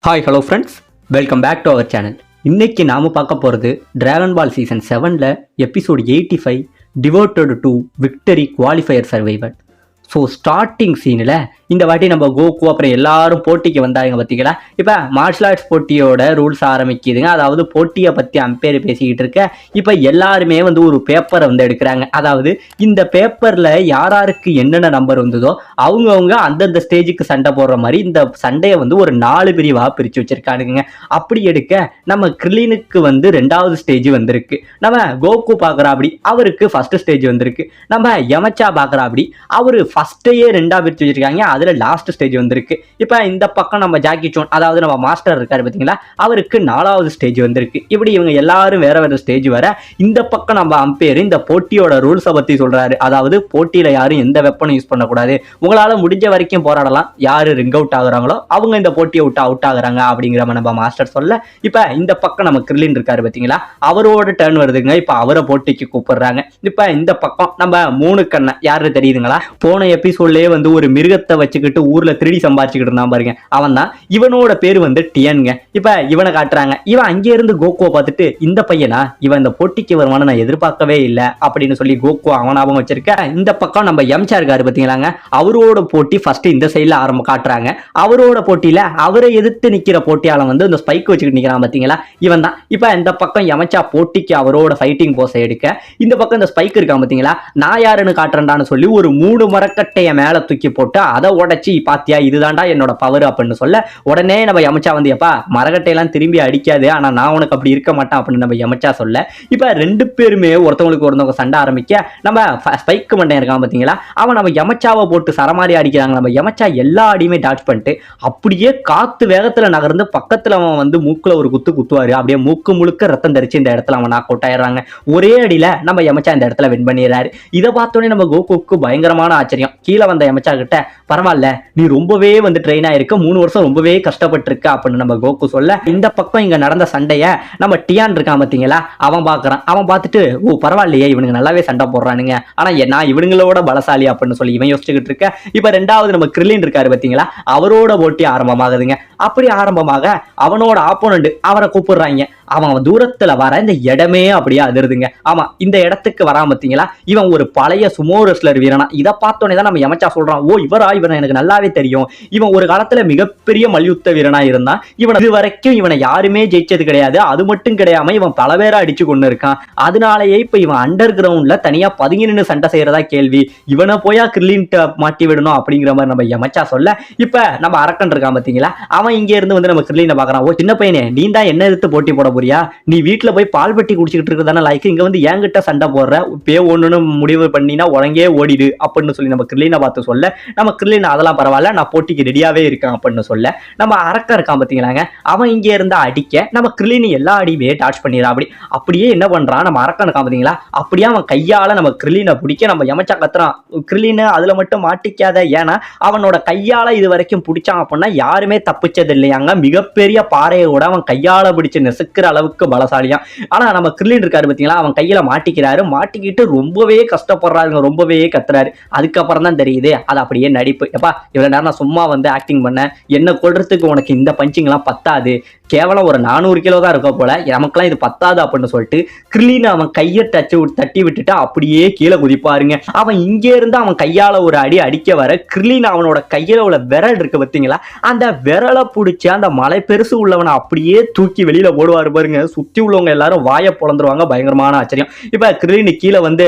Hi hello friends, welcome back to our channel. இன்னைக்கு நாம் பார்க்க போகிறது டிராகன் பால் சீசன் 7ல் episode 85 devoted to victory qualifier survivor. So starting சீனில் இந்த வாட்டி நம்ம கோகு அப்புறம் எல்லாரும் போட்டிக்கு வந்தாங்க பார்த்தீங்களா. இப்போ மார்ஷல் ஆர்ட்ஸ் போட்டியோட ரூல்ஸ் ஆரம்பிக்குதுங்க. அதாவது போட்டியை பற்றி அம்பேர் பேசிக்கிட்டு இருக்க இப்போ எல்லாருமே ஒரு பேப்பரை எடுக்கிறாங்க. அதாவது இந்த பேப்பரில் யாராருக்கு என்னென்ன நம்பர் வந்ததோ அவங்கவுங்க அந்தந்த ஸ்டேஜுக்கு சண்டை போடுற மாதிரி இந்த சண்டையை ஒரு 4 பிரிவாக பிரித்து வச்சிருக்கானுங்க. அப்படி எடுக்க நம்ம கிரிலினுக்கு 2வது ஸ்டேஜ் வந்திருக்கு. நம்ம கோகு பார்க்குறாப்படி அவருக்கு ஃபர்ஸ்ட் ஸ்டேஜ் வந்திருக்கு. நம்ம யமச்சா பார்க்குறாப்படி அவரு ஃபர்ஸ்ட்டையே 2ஆக பிரித்து வச்சிருக்காங்க. அதுல லாஸ்ட் ஸ்டேஜ் வந்திருக்கு. இப்ப இந்த பக்கம் நம்ம ஜாக்கி சான், அதாவது நம்ம மாஸ்டர் இருக்காரு பாத்தீங்களா, அவருக்கு 4வது ஸ்டேஜ் வந்திருக்கு. இப்படி இவங்க எல்லாரும் வேற வேற ஸ்டேஜ் வர இந்த பக்கம் நம்ம அம்பேர் இந்த போட்டியோட ரூல்ஸை பத்தி சொல்றாரு. அதாவது போட்டியில யாரும் எந்த வெப்பனும் யூஸ் பண்ணக்கூடாது, உங்களால முடிஞ்ச வரைக்கும் போராடலாம், யாரு ரிங் அவுட் ஆகுறாங்களோ அவங்க இந்த போட்டியை விட்டு அவுட் ஆகுறாங்க அப்படிங்கிற நம்ம மாஸ்டர் சொல்ல இப்ப இந்த பக்கம் நம்ம கிரிலின் இருக்காரு பாத்தீங்களா, அவரோட டர்ன் வருதுங்க. இப்ப அவரை போட்டிக்கு கூப்பிடுறாங்க. இப்ப இந்த பக்கம் நம்ம 3 கண்ணை யாரு தெரியுதுங்களா, போன எபிசோட்லயே ஒரு மிருகத்தை வச்சுக்கிட்டு ஊர்ல திருடி சம்பாதிச்சுக்கிட்டு இருந்தான் பாருங்க, அவன் தான். இவனோட பேரு டியன்ங்க. இப்ப இவனை காட்டுறாங்க. இவன் அங்கே இருந்து கோகுவை பார்த்துட்டு இந்த பையனா இவன் இந்த போட்டிக்கு வருவான்னு நான் எதிர்பார்க்கவே இல்லை அப்படின்னு சொல்லி கோகு அவனாபம் வச்சிருக்க. இந்த பக்கம் நம்ம யம்சா இருக்காரு பாத்தீங்களாங்க, அவரோட போட்டி ஃபர்ஸ்ட் இந்த சைட்ல ஆரம்பம் காட்டுறாங்க. அவரோட போட்டியில அவரை எதிர்த்து நிக்கிற போட்டியாளன் இந்த ஸ்பைக் வச்சுக்கிட்டு நிக்கிறான் பாத்தீங்களா, இவன் தான். இப்ப இந்த பக்கம் யமச்சா போட்டிக்கு அவரோட ஃபைட்டிங் போஸை எடுக்க இந்த பக்கம் இந்த ஸ்பைக் இருக்கான் பாத்தீங்களா, நான் யாருன்னு காட்டுறேன்டான்னு சொல்லி ஒரு 3 மரக்கட்டைய மேல தூக்கி போட்டு அதை உடைச்சி பாத்தியா இதுதான்டா என்னோட பவர் அப்படின்னு சொல்ல உடனே நம்ம யமச்சா எப்பா மரகட்டையெல்லாம் திரும்பி அடிக்காது, ஆனா நான் உனக்கு அப்படி இருக்க மாட்டேன் அப்படின்னு நம்ம யமச்சா சொல்ல இப்ப 2 பேருமே ஒருத்தவங்களுக்கு ஒருத்தவங்க சண்டை ஆரம்பிக்க நம்ம ஸ்பைக் மண்டன் இருக்கான் பாத்தீங்களா, அவன் நம்ம யமச்சாவை போட்டு சரமாரி அடிக்கிறாங்க. நம்ம யமச்சா எல்லா அடியுமே டாச் பண்ணிட்டு அப்படியே காத்து வேகத்துல நகர்ந்து பக்கத்துல அவன் மூக்குல ஒரு குத்து குத்துவாரு. அப்படியே மூக்கு முழுக்க ரத்தம் தரிச்சு இந்த இடத்துல அவன் நாக் அவுட் ஆயிடுறாங்க. ஒரே அடியில நம்ம யமச்சா இந்த இடத்துல வின் பண்ணிடுறாரு. இதை பார்த்தோன்னே நம்ம கோகுக்கு பயங்கரமான ஆச்சரியம். கீழே வந்த யமச்சா கிட்ட பரவாயில்ல நீ ரொம்பவே ட்ரெயின் ஆயிருக்க, 3 வருஷம் ரொம்பவே கஷ்டப்பட்டிருக்க அப்படின்னு நம்ம கோகு சொல்ல இந்த பக்கம் இங்க நடந்த சண்டைய நம்ம டியான் இருக்கான் பாத்தீங்களா, அவன் பாக்குறான். அவன் பார்த்துட்டு ஓ பரவாயில்லையே இவனுங்க நல்லாவே சண்டை போடுறானுங்க, ஆனா நான் இவனுங்களோட பலசாலி அப்படின்னு சொல்லி இவன் யோசிச்சுக்கிட்டு இருக்க. இப்ப 2வது நம்ம கிரிலின் இருக்காரு பாத்தீங்களா, அவரோட போட்டி ஆரம்பமாகுதுங்க. அப்படி ஆரம்பமாக அவனோட ஆப்போனண்ட் அவரை கூப்பிடுறாங்க. அவன் தூரத்துல வர இந்த இடமே அப்படியே அதிருதுங்க. ஆமா, இந்த இடத்துக்கு வராம பாத்தீங்களா, இவன் ஒரு பழைய சுமோ ரெஸ்லர் வீரனா. இதை பார்த்தோன்னே தான் நம்ம யமச்சா சொல்றான், ஓ இவன் எனக்கு நல்லாவே தெரியும், இவன் ஒரு காலத்துல மிகப்பெரிய மல்யுத்த வீரனா இருந்தான், இவன் இது வரைக்கும் இவனை யாருமே ஜெயிச்சது கிடையாது, அது மட்டும் கிடையாம இவன் பல பேரை அடிச்சு கொண்டு இருக்கான், அதனாலேயே இப்ப இவன் அண்டர் கிரவுண்ட்ல தனியா பதுங்கி நின்று சண்டை செய்யறதா கேள்வி, இவனை போயா கிரிலின் மாட்டி விடணும் அப்படிங்கிற மாதிரி நம்ம யமச்சா சொல்ல இப்ப நம்ம அரக்கன் இருக்கான் பாத்தீங்களா, அவன் இங்க இருந்து நம்ம கிரிலினை பாக்குறான். ஓ சின்ன பையனே நீ தான் என்ன எடுத்து போட்டி போட போறியா, நீ வீட்டுல போய் பால் பட்டி குடிச்சுக்கிட்டு இருக்கிறதான லைக் இங்க என்கிட்ட சண்டை போடுற, பே ஒண்ணுன்னு முடிவு பண்ணினா உடங்கே ஓடிடு அப்படின்னு சொல்லி நம்ம கிரிலினை பார்த்து சொல்ல நம்ம கிரிலின் அதெல்லாம் பரவாயில்ல நான் போட்டிக்கு ரெடியாவே இருக்கான் அப்படின்னு சொல்ல நம்ம அரக்க இருக்கான் பாத்தீங்களாங்க, அவன் இங்கே இருந்தா அடிக்க நம்ம கிரிலின் எல்லா அடியுமே டாச் பண்ணிடுறான். அப்படியே என்ன பண்றான் நம்ம அரக்கன் இருக்கான் பாத்தீங்களா, அப்படியே அவன் கையால நம்ம கிரிலினை பிடிக்க நம்ம யமச்சா கத்துறான், கிரிலின் அதுல மட்டும் மாட்டிக்காத, ஏன்னா அவனோட கையால இது வரைக்கும் பிடிச்சான் அப்படின்னா யாருமே தப்பிச்சது இல்லையாங்க, மிகப்பெரிய பாறையை கூட அவன் கையால பிடிச்சு நெசுக்கிற அளவுக்கு பலசாலியா. ஆனா நம்ம கிரிலின் இருக்காரு பாத்தீங்களா, அவன் கையில மாட்டிக்கிறாரு, மாட்டிக்கிட்டு ரொம்பவே கஷ்டப்படுறாருங்க, ரொம்பவே கத்துறாரு. அதுக்கப்புறம் தான் தெரியுது அது அப்படியே நடிப்பு. எப்பா இவ்வளவு நேரம் நான் சும்மா ஆக்டிங் பண்ண, என்ன கொள்றதுக்கு உனக்கு இந்த பஞ்சிங் எல்லாம் பத்தாது, கேவலம் ஒரு 400 கிலோ தான் இருக்க போல, நமக்கெல்லாம் இது பத்தாது அப்படின்னு சொல்லிட்டு கிரிலின் அவன் கையை தட்டி விட்டுட்டு அப்படியே கீழே குதிப்பாருங்க. அவன் இங்கே இருந்து அவன் கையால ஒரு அடி அடிக்க வர கிரிலின் அவனோட கையில உள்ள விரல் இருக்கு பாத்தீங்களா, அந்த விரலை பிடிச்சி அந்த மலை பெருசு உள்ளவனை அப்படியே தூக்கி வெளியில போடுவாரு பாருங்க. சுத்தி உள்ளவங்க எல்லாரும் வாயை பொழந்துருவாங்க. பயங்கரமான ஆச்சரியம். இப்ப கிரிலின் கீழே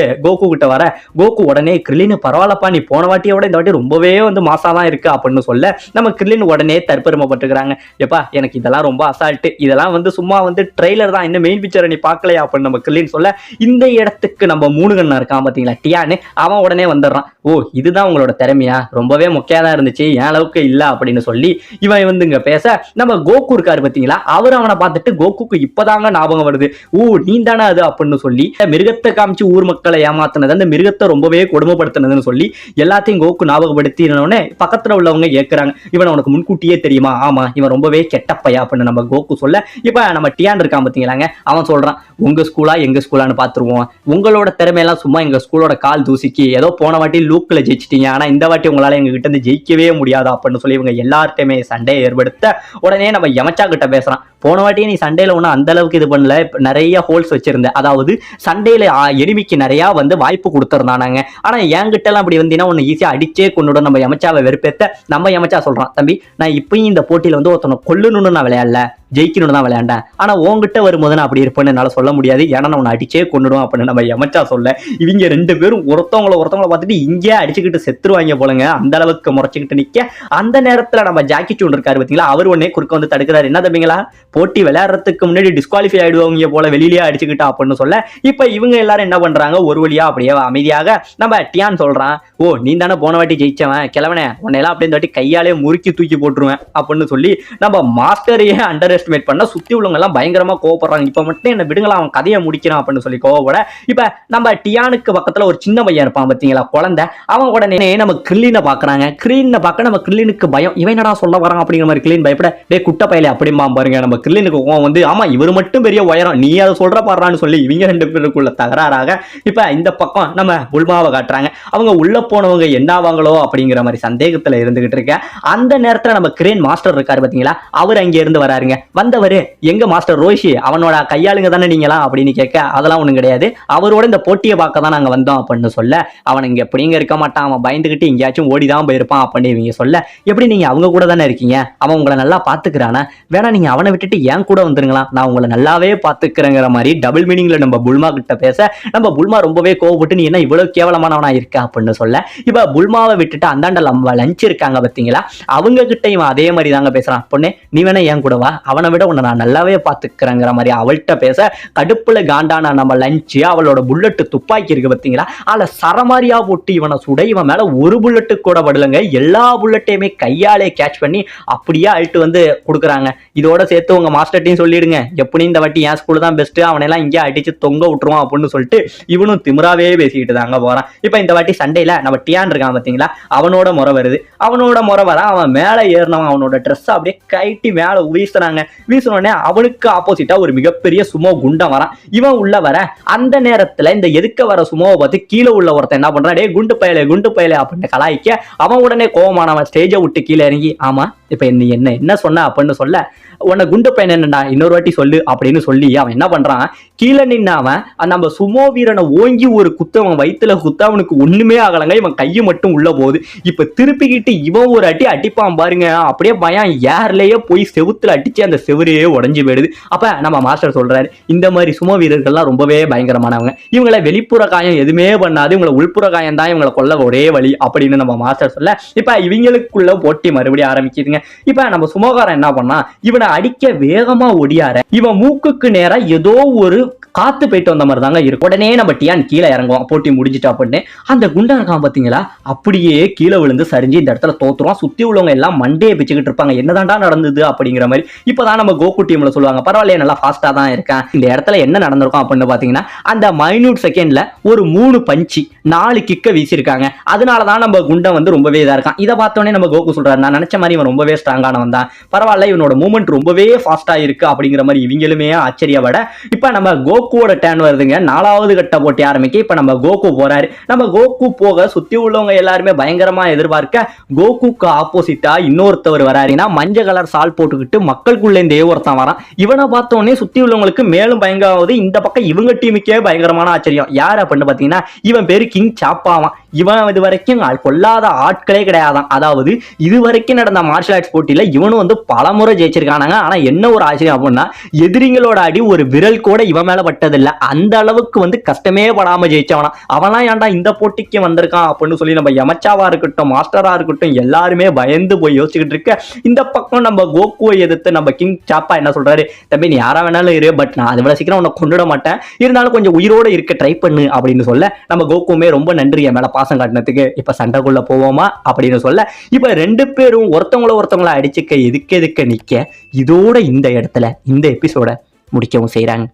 கோகு கிட்ட வர கோகு உடனே கிரிலின் பரவாயில்லப்பா நீ போன வாட்டியோட இந்த வாட்டி ரொம்பவே மாசாதான் இருக்கு அப்படின்னு சொல்ல நம்ம கிரிலின் உடனே தற்பெருமைப்பட்டுக்கிறாங்க. எப்பா எனக்கு இதெல்லாம் ரொம்ப அசால்ட்டு, இதெல்லாம் சும்மா ட்ரெய்லர் தான், இன்னும் மெயின் பிக்சரை நீ பார்க்கலையா அப்படின்னு நம்ம கிரிலின் சொல்ல இந்த இடத்துக்கு நம்ம 3 கண்ணா இருக்கான் பாத்தீங்களா டியான்னு, அவன் உடனே வந்துடுறான். ஓ இதுதான் உங்களோட திறமையா, ரொம்பவே முக்கியதான் இருந்துச்சு, என் அளவுக்கு இல்ல அப்படின்னு சொல்லி இவன் இங்க பேச நம்ம கோகு இருக்காரு பாத்தீங்களா, அவர் அவனை பார்த்துட்டு கோகுக்கு இப்பதாங்க ஞாபகம் வருது, ஓ நீ தானே அது அப்படின்னு சொல்லி மிருகத்தை காமிச்சு ஊர் மக்களை ஏமாத்தினது, அந்த மிருகத்தை ரொம்பவே கொடுமைப்படுத்தினதுன்னு சொல்லி எல்லாத்தையும் கோகு ஞாபகப்படுத்தினோடனே பக்கத்துல உள்ளவங்க கேட்கிறாங்க, இவன் உனக்கு முன்கூட்டியே தெரியுமா, ஆமா இவன் ரொம்பவே கெட்டப்பையா அப்படின்னு நம்ம கோகு சொல்ல இப்ப நம்ம டியான் இருக்கான் பாத்தீங்களாங்க, அவன் சொல்றான் உங்க ஸ்கூலா எங்க ஸ்கூலான்னு பாத்துருவோம், உங்களோட திறமையெல்லாம் சும்மா எங்க ஸ்கூலோட கால் தூசிக்கு ஏதோ போன வாட்டி லூக்கில் ஜெயிச்சிட்டீங்க, ஆனால் இந்த வாட்டி உங்களால் எங்ககிட்ட இருந்து ஜெயிக்கவே முடியாது அப்படின்னு சொல்லி இவங்க எல்லார்ட்டையுமே சண்டையை ஏற்படுத்த உடனே நம்ம யமச்சா கிட்ட பேசுறான். போன வாட்டியே நீ சண்டையில ஒன்றும் அந்த அளவுக்கு இது பண்ணல, நிறைய ஹோல்ஸ் வச்சிருந்த, அதாவது சண்டையில எனிமிக்கு நிறைய வந்து வாய்ப்பு கொடுத்துருந்தானாங்க. ஆனா என்கிட்ட எல்லாம் அப்படி வந்தீங்கன்னா ஒன்னு ஈஸியா அடிச்சே கொண்டுடும் நம்ம யமச்சாவை வெறுப்பேத்த. நம்ம யமச்சா சொல்றான், தம்பி நான் இப்பயும் இந்த போட்டியில வந்து ஒருத்தனை கொல்லணும்னு நான் விளையாடல, ஜெயிக்கணும்னு தான் விளையாண்டேன். ஆனா உங்ககிட்ட வரும்போது நான் அப்படி இருப்பேன்னு என்னால சொல்ல முடியாது, ஏன்னா நான் உன்னை அடிச்சே கொண்டுடும் அப்படின்னு நம்ம யமச்சா சொல்ல, இவங்க ரெண்டு பேரும் ஒருத்தவங்களை பார்த்துட்டு இங்கே அடிச்சுக்கிட்டு செத்துருவாங்க போலங்க, அந்த அளவுக்கு முறைச்சிக்கிட்டு நிக்க. அந்த நேரத்துல நம்ம ஜாக்கி சூன் இருக்காரு பார்த்தீங்களா, அவர் உடனே குறுக்க வந்து தடுக்கிறாரு. என்ன தம்பிங்களா, போட்டி விளையாடுறதுக்கு முன்னாடி டிஸ்குவாலிஃபை ஆயிடுவாங்க போல வெளியிலேயே அடிச்சுக்கிட்டா அப்படின்னு சொல்ல, இப்ப இவங்க எல்லாரும் என்ன பண்றாங்க, ஒரு வழியா அப்படியே அமைதியாக நம்ம டியான் சொல்றான், ஓ நீ தானே போன வாட்டி ஜெயிச்சவன் கிழவனே, உன்னையெல்லாம் அப்படியே இந்த வாட்டி கையாலே முறுக்கி தூக்கி போட்டுருவேன் அப்படின்னு சொல்லி நம்ம மாஸ்டரையே அண்டர் எஸ்டிமேட் பண்ண சுத்தி உள்ளவங்க எல்லாம் பயங்கரமா கோவப்படுறாங்க. இப்ப மட்டும் என்ன விடுங்களா, அவன் கதையை முடிக்கிறான் அப்படின்னு சொல்லி கோவப்பட, இப்ப நம்ம டியானுக்கு பக்கத்துல ஒரு சின்ன பையன் இருப்பான் பாத்தீங்களா, குழந்தை, அவன் உடனே நம்ம கிரீனை பாக்குறாங்க. கிரீனை பார்க்க நம்ம கிரீனுக்கு பயம், இவன் என்னடா சொல்ல வரான் அப்படிங்கிற மாதிரி கிரீன் பயப்பட, டே குட்ட பையில அப்படிமா பாருங்க. நம்ம கிரீனுக்கு வந்து ஆமா இவர் மட்டும் பெரிய உயரம், நீ அதை சொல்ற பாடுறான்னு சொல்லி இவங்க ரெண்டு பேருக்குள்ள தகராறாக இப்ப இந்த பக்கம் நம்ம புல்மாவை காட்டுறாங்க. அவங்க உள்ள போனவங்க என்ன ஆவாங்களோ அப்படிங்கிற மாதிரி சந்தேகத்துல இருந்துகிட்டு இருக்க. அந்த நேரத்துல நம்ம கிரேன் மாஸ்டர் இருக்காரு பாத்தீங்களா, அவர் அங்க இருந்து வராருங்க. வந்தவரு, எங்க மாஸ்டர் ரோஷி அவனோட கையாளுங்க தானே நீங்களா அப்படின்னு கேட்க, அதெல்லாம் ஒண்ணும் கிடையாது, அவரோட இந்த போட்டியை பார்க்க தான் நாங்க வந்தோம் அப்படின்னு சொல்ல, அவன் இங்க எப்படிங்க இருக்க மாட்டான், அவன் பயந்துகிட்டு எங்கேயாச்சும் ஓடிதான் போயிருப்பான் அப்படின்னு இவங்க சொல்ல, எப்படி நீங்க அவங்க கூட தானே இருக்கீங்க, அவன் உங்களை நல்லா பாத்துக்கிறானா, வேணா நீங்க அவனை விட்டுட்டு ஏன் கூட வந்துருங்களா, நான் உங்களை நல்லாவே பாத்துக்கிறேங்கிற மாதிரி டபுள் மீனிங்ல நம்ம புல்மா கிட்ட பேச, நம்ம புல்மா ரொம்பவே கோவப்பட்டு நீ என்ன இவ்வளவு கேவலமானவனா இருக்க அப்படின்னு சொல்ல, இப்ப புல்மாவை விட்டுட்டு அந்தாண்ட லஞ்ச் இருக்காங்க பாத்தீங்களா, அவங்க கிட்ட இவன் அதே மாதிரி தாங்க பேசுறான். பொண்ணே நீ வேணா ஏன் கூட வா, அவனை விட உன்னை நான் நல்லாவே பாத்துக்கிறேங்கிற மாதிரி அவள்கிட்ட பேச, கடுப்புல காண்டான நம்ம லஞ்ச் அவளோட புல்லட்டு துப்பாக்கி இருக்கு பாத்தீங்களா, அதுல சரமாரியா போட்டு இவனை சுட, இவன் மேல ஒரு புல்லட்டு கூட படலங்க, எல்லா புல்லட்டையுமே கையாலே கேட்ச் பண்ணி அப்படியே அழுட்டு வந்து கொடுக்குறாங்க. இதோட சேர்த்து உங்க மாஸ்டர்ட்டையும் சொல்லிடுங்க, எப்படி இந்த வாட்டி என் ஸ்கூல் தான் பெஸ்ட், அவனெல்லாம் இங்கே அடிச்சு தொங்க விட்டுருவான் அப்படின்னு சொல்லிட்டு இவனும் திமிராவே பேசிக்கிட்டு தாங்க போறான். இப்ப இந்த வாட்டி சண்டையில நம்ம டியான் இருக்கான் பாத்தீங்களா, அவனோட முறை வருது. அவனோட முறை வர அவன் மேல ஏறினவன் அவனோட ட்ரெஸ் அப்படியே கைட்டி மேல வீசுறாங்க. வீசினோடனே அவனுக்கு ஆப்போசிட்டா ஒரு மிகப்பெரிய சுமோ குண்டம் வரான். இவன் உள்ள வர அந்த நேரத்துல இந்த எதுக்க வர சுமோவை பார்த்து கீழே உள்ள ஒருத்தன் என்ன பண்றான், டே குண்டு பயலே அப்படின்னு கலாய்க்க, அவன் உடனே கோவமானவன் ஸ்டேஜை விட்டு கீழே இறங்கி, ஆமா இப்ப என்ன சொன்ன அப்படின்னு சொல்ல, உன்னை குண்டு பையன் என்னடா இன்னொரு வாட்டி சொல்லு அப்படின்னு சொல்லி அவன் என்ன பண்றான், கீழே நின்று அவன் நம்ம சுமோ வீரனை ஓங்கி ஒரு குத்து அவன் வயிற்றுல குத்த, அவனுக்கு ஒண்ணுமே ஆகலங்க, இவன் கையை மட்டும் உள்ள போகுது. இப்ப திருப்பிக்கிட்டு இவன் ஒரு அடி அடிப்பான் பாருங்க, அப்படியே பயம் ஏர்லயே போய் செவுத்துல அடிச்சு அந்த செவரையே உடஞ்சு போயிடுது. அப்ப நம்ம மாஸ்டர் சொல்றாரு, இந்த மாதிரி சுமோ வீரர்கள்லாம் ரொம்பவே பயங்கரமானவங்க, இவங்களை வெளிப்புற காயம் எதுவுமே பண்ணாது, இவங்களை உள்புற காயம் தான் இவங்களை கொல்ல ஒரே வழி அப்படின்னு நம்ம மாஸ்டர் சொல்ல, இப்ப இவங்களுக்குள்ள போட்டி மறுபடியும் ஆரம்பிக்குதுங்க. இப்ப நம்ம சுமோகாரன் என்ன பண்ணா, இவனை அடிக்க வேகமா ஒடியார, இவன் மூக்குக்கு நேரா ஏதோ ஒரு காத்து போயிட்டு வந்த மாதிரி தாங்க இருக்கு. உடனே நம்ம டியான் கீழே இறங்குவான், போட்டி முடிஞ்சிட்டா அப்படின்னு. அந்த குண்டா இருக்கான் பாத்தீங்களா, அப்படியே கீழே விழுந்து சரிஞ்சு இந்த இடத்துல தோத்துருவான். சுத்தி உள்ளவங்க எல்லாம் மண்டையை பிச்சுக்கிட்டு இருப்பாங்க, என்னதான்டா நடந்தது அப்படிங்கிற மாதிரி. இப்பதான் நம்ம கோகு டீம்ல சொல்லுவாங்க, பரவாயில்லையே நல்லா ஃபாஸ்டா தான் இருக்கேன். இந்த இடத்துல என்ன நடந்திருக்கும் அப்படின்னு பாத்தீங்கன்னா, அந்த மைனூட் செகண்ட்ல ஒரு 3 பஞ்சு 4 கிக்க வீசியிருக்காங்க. அதனாலதான் நம்ம குண்டம் வந்து ரொம்பவே இதா இருக்கான். இதை பார்த்தோன்னே நம்ம கோகு சொல்றாரு, நான் நினைச்ச மாதிரி இவன் ரொம்பவே ஸ்ட்ராங்கானவன் தான், பரவாயில்ல இவனோட மூவ்மெண்ட் ரொம்பவே ஃபாஸ்டா இருக்கு அப்படிங்கிற மாதிரி இவங்களுமே ஆச்சரியப்பட, இப்ப நம்ம கோகுவோட டர்ன் வருதுங்க. 4வது கட்ட போட்டி ஆரம்பிக்க இப்ப நம்ம கோகு போறாரு. நம்ம கோகு போக சுத்தி உள்ளவங்க எல்லாருமே பயங்கரமா எதிர்பார்க்க, கோகுக்கு ஆப்போசிட்டா இன்னொருத்தவர் வராருன்னா மஞ்சள் கலர் சால் போட்டுக்கிட்டு மக்களுக்குள்ள இந்த ஒருத்தன் வரான். இவனை பார்த்தோன்னே சுத்தி உள்ளவங்களுக்கு மேலும் பயங்கரமாவது. இந்த பக்கம் இவங்க டீமுக்கே பயங்கரமான ஆச்சரியம். யார் அப்படின்னு பாத்தீங்கன்னா, இவன் பேரு கிங் சாப்பாவான். இவன் இது வரைக்கும் கொல்லாத ஆட்களே கிடையாதான். அதாவது இது வரைக்கும் நடந்த மார்ஷல் ஆர்ட்ஸ் போட்டியில இவனும் வந்து பலமுறை ஜெயிச்சிருக்கானாங்க. ஆனா என்ன ஒரு ஆச்சரியம் அப்படின்னா, எதிரிங்களோட அடி ஒரு விரல் கூட இவன் மேல பட்டதில்லை. அந்த அளவுக்கு வந்து கஷ்டமே படாம ஜெயிச்சவனா. அவனா ஏன்டா இந்த போட்டிக்கு வந்திருக்கான் அப்படின்னு சொல்லி நம்ம யமச்சாவா இருக்கட்டும் மாஸ்டரா இருக்கட்டும் எல்லாருமே பயந்து போய் யோசிச்சுக்கிட்டு இருக்க. இந்த பக்கம் நம்ம கோகுவை எதிர்த்து நம்ம கிங் சாப்பா என்ன சொல்றாரு, தம்பி நீ யாரா வேணாலும் இரு, பட் நான் அதை விட சீக்கிரம் உன்னை கொண்டுட மாட்டேன், இருந்தாலும் கொஞ்சம் உயிரோட இருக்க ட்ரை பண்ணு அப்படின்னு சொல்ல, நம்ம கோகுமே ரொம்ப நன்றி என் மேல பாசம் காட்டினதுக்கு, இப்ப சண்டைக்குள்ள போவோமா அப்படின்னு சொல்ல, இப்ப 2 பேரும் ஒருத்தவங்கள அடிச்சுக்க எதுக்க நிக்க, இதோட இந்த இடத்துல இந்த எபிசோட முடிக்கவும் செய்யறாங்க.